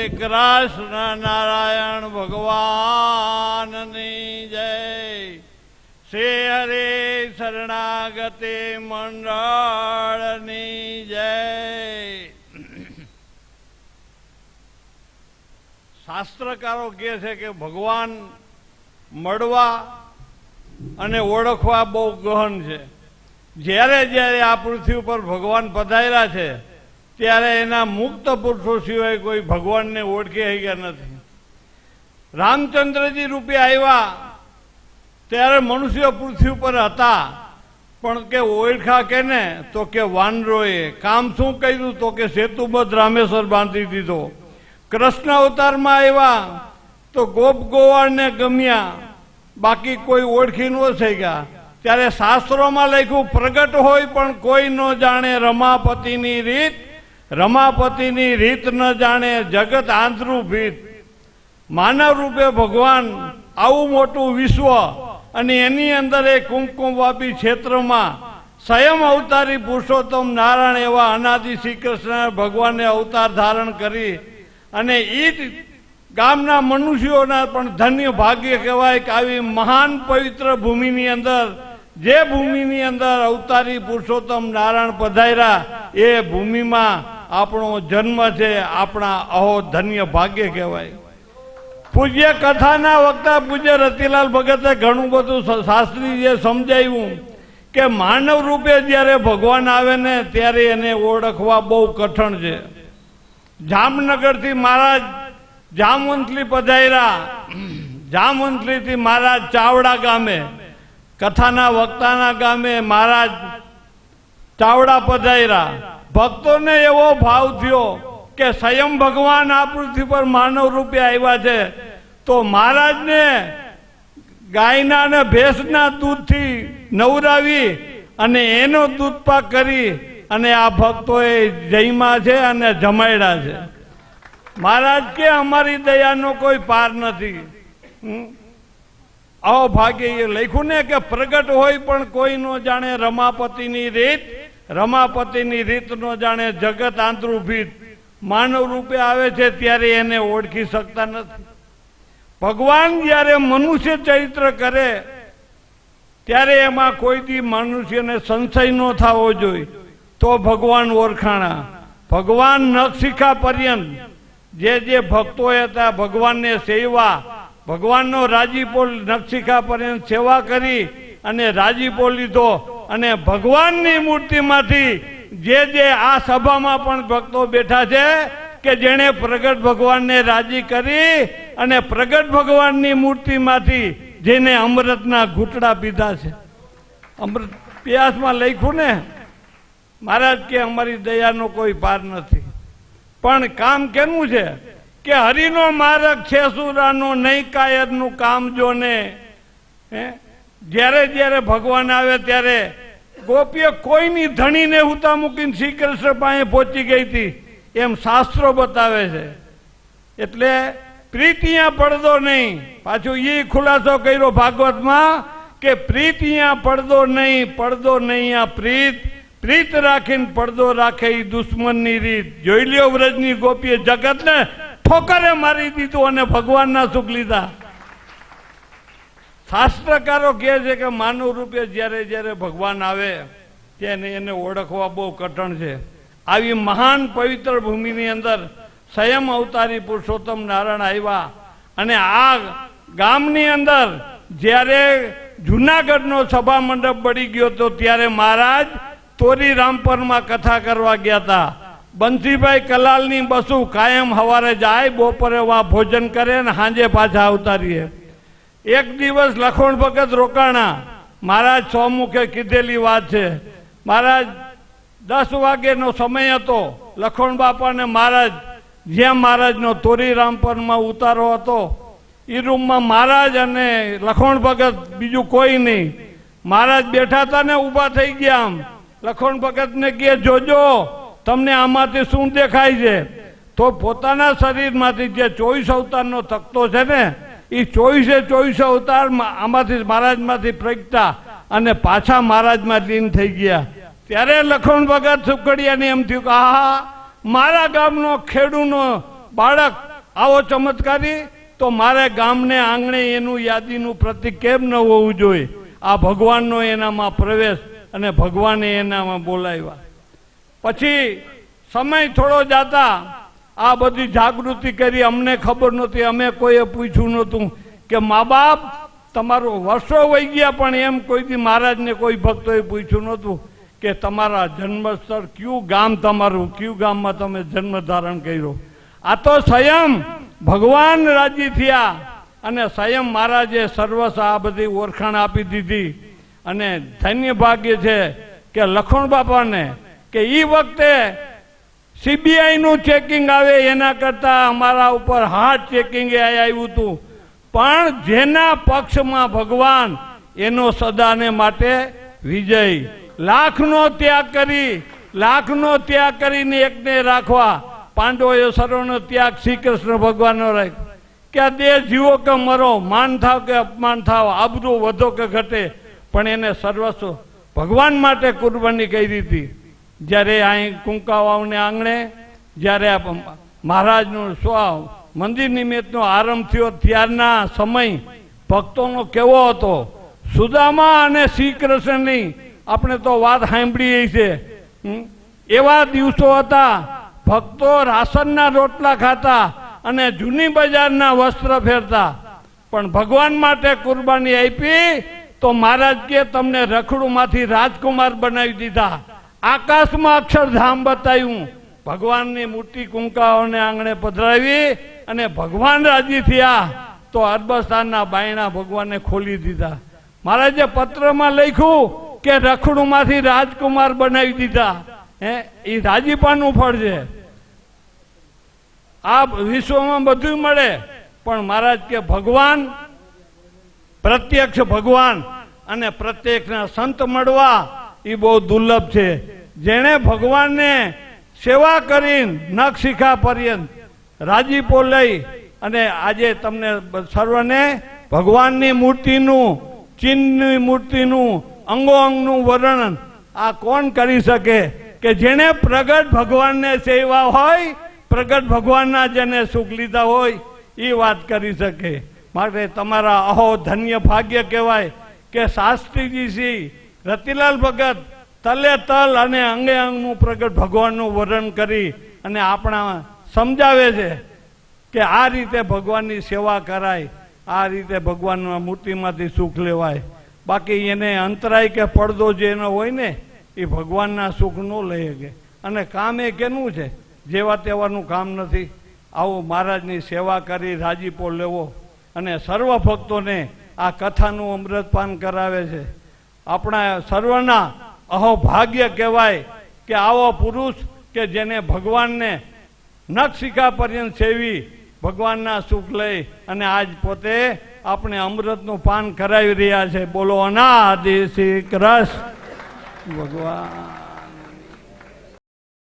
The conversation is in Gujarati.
કૃષ્ણ નારાયણ ભગવાનની જય। શ્રી હરે શરણાગતિ મંડળની જય। શાસ્ત્રકારો કહે છે કે ભગવાન મળવા અને ઓળખવા બહુ ગહન છે। જ્યારે જ્યારે આ પૃથ્વી ઉપર ભગવાન પધાર્યા છે ત્યારે એના મુક્ત પુરુષો સિવાય કોઈ ભગવાનને ઓળખી ગયા નથી। રામચંદ્રજી રૂપે આવ્યા ત્યારે મનુષ્ય પૃથ્વી ઉપર હતા, પણ કે ઓળખા કેને તો કે વાનરોએ। કામ શું કર્યું તો કે સેતુબદ્ધ રામેશ્વર બાંધી દીધો। કૃષ્ણ અવતારમાં આવ્યા તો ગોપ ગોવાળને ગમ્યા, બાકી કોઈ ઓળખી ન શક્યા। ત્યારે શાસ્ત્રોમાં લખ્યું પ્રગટ હોય પણ કોઈ ન જાણે રમાપતિની રીત, રમાપતિની રીત ન જાણે જગત આંધળું ભીત। માનવ રૂપે ભગવાન આવું મોટું વિશ્વ અને એની અંદર એ કુમકુમ વાપી ક્ષેત્રમાં સ્વયં અવતારી પુરુષોત્તમ નારાયણ એવા અનાદિ શ્રી કૃષ્ણ ભગવાને અવતાર ધારણ કરી અને એ જ ગામના મનુષ્યોના પણ ધન્ય ભાગ્ય કહેવાય કે આવી મહાન પવિત્ર ભૂમિની અંદર, જે ભૂમિની અંદર અવતારી પુરુષોત્તમ નારાયણ પધાર્યા એ ભૂમિમાં આપણો જન્મ છે। આપણા અહો ધન્ય ભાગ્ય કહેવાય। પૂજ્ય કથાના વક્તા પૂજ્ય રતિલાલ ભગતે ઘણું બધું શાસ્ત્રીએ સમજાવ્યું કે માનવ રૂપે જ્યારે ભગવાન આવે ને ત્યારે એને ઓળખવા બહુ કઠણ છે। જામનગરથી મહારાજ જામવંતલી પધાર્યા, જામવંતલીથી મહારાજ ચાવડા ગામે, કથાના વક્તાના ગામે મહારાજ ચાવડા પધાર્યા। ભક્તોને એવો ભાવ થયો કે સ્વયં ભગવાન આ પૃથ્વી પર માનવ રૂપે આવ્યા છે, તો મહારાજને ગાયના અને ભેંસના દૂધથી નવરાવી અને એનો દૂધપાક કરી અને આ ભક્તોએ જમ્યા છે અને જમાડ્યા છે। મહારાજ કે અમારી દયાનો કોઈ પાર નથી। આવો ભાગ્ય એ લખ્યું ને કે પ્રગટ હોય પણ કોઈ ન જાણે રમાપતિની રીત, રમાપતિની રીત ન જાણે જગત આંતરું ભીત। માનવ રૂપે આવે છે ત્યારે એને ઓળખી શકતા નથી। ભગવાન જ્યારે મનુષ્ય ચરિત્ર કરે ત્યારે એમાં કોઈ દી મનુષ્યને સંશય ન થવો જોઈએ તો ભગવાન ઓળખાણા। ભગવાન નખશિખા પર્યંત જે જે ભક્તો હતા ભગવાનને સેવા, ભગવાનનો રાજીપો નખશિખા પર્યંત સેવા કરી અને રાજીપો લીધો અને ભગવાનની મૂર્તિમાંથી જે જે આ સભામાં પણ ભક્તો બેઠા છે કે જેણે પ્રગટ ભગવાનને રાજી કરી અને પ્રગટ ભગવાનની મૂર્તિમાંથી જેને અમૃતના ઘૂંટડા પીધા છે। અમૃત પ્યાસમાં લખ્યું ને મહારાજ કે અમારી દયાનો કોઈ પાર નથી, પણ કામ કેનું છે કે હરિનો માર્ગ છે સુરાનો નહીં કાયરનું કામ જોને। જ્યારે જ્યારે ભગવાન આવે ત્યારે ગોપીઓ કોઈની ધણીને ઉતા મૂકીને શ્રી કૃષ્ણ પાસે પહોંચી ગઈ હતી એમ શાસ્ત્રો બતાવે છે। એટલે પ્રીતિયા પડદો નહીં, પાછું એ ખુલાસો કર્યો ભાગવતમાં કે પ્રીતિયા પડદો નહીં, પડદો નહીં આ પ્રીત, પ્રીત રાખીને પડદો રાખે એ દુશ્મનની રીત। જોઈ લ્યો વ્રજની ગોપીએ જગતને ઠોકરે મારી દીધું અને ભગવાનના સુખ લીધા। શાસ્ત્રકારો કહે છે કે માનવ રૂપે જ્યારે જ્યારે ભગવાન આવે ત્યારે એને ઓળખવા બહુ કઠણ છે। આવી મહાન પવિત્ર ભૂમિની અંદર સ્વયં અવતારી પુરુષોત્તમ નારાયણ આવ્યા અને આ ગામની અંદર જ્યારે જુનાગઢનો સભા મંડપ બળી ગયો તો ત્યારે મહારાજ તોરી રામપરમાં કથા કરવા ગયા હતા। બંસીભાઈ કલાલની બસુ કાયમ સવારે જાય, બપોરે વા ભોજન કરે ને સાંજે પાછા આવતા રહીએ। એક દિવસ લખણ ભગત રોકાણા, મહારાજ સોમુખે કીધેલી વાત છે। મહારાજ 10 વાગ્યાનો સમય હતો, લખણ બાપાને મહારાજ જ્યાં મહારાજનો તોરી રામપરમાં ઉતારો હતો એ રૂમમાં મહારાજ અને લખણ ભગત, બીજું કોઈ નહીં। મહારાજ બેઠા હતા ને ઊભા થઈ ગયા। આમ લખણ ભગતને કહે જોજો તમને આમાંથી શું દેખાય છે? તો પોતાના શરીરમાંથી જે 24 અવતારનો તખતો છે ને એ 24 અવતાર આમાંથી મહારાજમાંથી પ્રગટા અને પાછા મહારાજમાં લીન થઈ ગયા। ત્યારે લખણ ભગત સુખડિયાને એમ થયું કે આહા મારા ગામનો ખેડૂનો બાળક આવો ચમત્કારી તો મારે ગામને આંગણે એનું યાદીનું પ્રતીક કેમ ન હોવું જોઈએ? આ ભગવાનનો એનામાં પ્રવેશ અને ભગવાને એનામાં બોલાવ્યા. પછી સમય થોડો જાતા આ બધી જાગૃતિ કરી. અમને ખબર નહોતી, અમે કોઈએ પૂછ્યું નહોતું કે મા બાપ તમારું વર્ષો વહી ગયા, પણ એમ કોઈ દી મહારાજને કોઈ ભક્તોએ પૂછ્યું નહોતું કે તમારા જન્મસ્થળ કયું ગામ, તમારું કયું ગામમાં તમે જન્મ ધારણ કર્યો. આ તો સ્વયં ભગવાન રાજી થયા અને સ્વયં મહારાજે સર્વસ્વ આ બધી ઓળખાણ આપી દીધી. અને ધન્ય ભાગ્ય છે કે લખણ બાપાને કે એ વખતે CBI નું ચેકિંગ આવે એના કરતા અમારા ઉપર હાર્ડ ચેકિંગ આવ્યું હતું. પણ જેના પક્ષમાં ભગવાન એનો સદાને માટે વિજય. લાખનો ત્યાગ કરીને એકને રાખવા. પાંડવોએ સર્વનો ત્યાગ શ્રી કૃષ્ણ ભગવાનનો રાખ્યો કે આ દેહ જીવો કે મરો, માન થાવ કે અપમાન થાવ, આબરૂ વધો કે ઘટે, પણ એને સર્વસ્વ ભગવાન માટે કુરબાની કરી હતી. જ્યારે અહીં કુંકાવાવને આંગણે જ્યારે મહારાજનું મંદિર નિમિત્તનો આરંભ થયો ત્યારના સમય ભક્તોનો કેવો હતો. સુદામા અને શ્રી કૃષ્ણની આપણે તો વાત સાંભળી છે. એવા દિવસો હતા. ભક્તો રાશનના રોટલા ખાતા અને જૂની બજારના વસ્ત્ર ફેરતા, પણ ભગવાન માટે કુરબાની આપી તો મહારાજ કે તમને રખડુમાંથી રાજકુમાર બનાવી દીધા. આકાશમાં અક્ષરધામ બતાવ્યું. ભગવાનની મૂર્તિ કુંકાઓને આંગણે પધરાવી અને ભગવાન રાજી થયા તો અરબસ્તાનના બાયણા ભગવાને ખોલી દીધા. મહારાજે પત્રમાં લખ્યું કે રખડુમાંથી રાજકુમાર બનાવી દીધા. એ રાજીપાનું ફળ છે. આ વિશ્વમાં બધું મળે, પણ મહારાજ કે ભગવાન પ્રત્યક્ષ ભગવાન અને પ્રત્યક્ષના સંત મળવા એ બહુ દુર્લભ છે. જેણે ભગવાનને સેવા કરીને નખ શિખા પર્યંત રાજીપો લઈ અને આજે તમને સર્વને ભગવાનની મૂર્તિનું, ચિહ્નની મૂર્તિનું, અંગો અંગનું વર્ણન આ કોણ કરી શકે કે જેને પ્રગટ ભગવાનને સેવા હોય, પ્રગટ ભગવાનના જેને સુખ લીધા હોય એ વાત કરી શકે. માટે તમારા અહો ધન્ય ભાગ્ય કહેવાય કે શાસ્ત્રીજી શ્રી રતિલાલ ભગત તલે તલ અને અંગે અંગનું પ્રગટ ભગવાનનું વર્ણન કરી અને આપણા સમજાવે છે કે આ રીતે ભગવાનની સેવા કરાય, આ રીતે ભગવાનના મૂર્તિમાંથી સુખ લેવાય. બાકી એને અંતરાય કે પડદો જેનો હોય ને એ ભગવાનના સુખ ન લઈ શકે. અને કામ એ કેનું છે? જેવા તેવાનું કામ નથી. આવું મહારાજની સેવા કરી રાજીપો લેવો અને સર્વ ભક્તોને આ કથાનું અમૃતપાન કરાવે છે. આપણા સર્વના અહોભાગ્ય કહેવાય કે આવો પુરુષ કે જેને ભગવાનને નખ શિખા પર્યંત સેવી ભગવાનના સુખ લઈ અને આજ પોતે આપણે અમૃતનું પાન કરાવી રહ્યા છે. બોલો અનાદિ શ્રી કૃષ્ણ ભગવાન.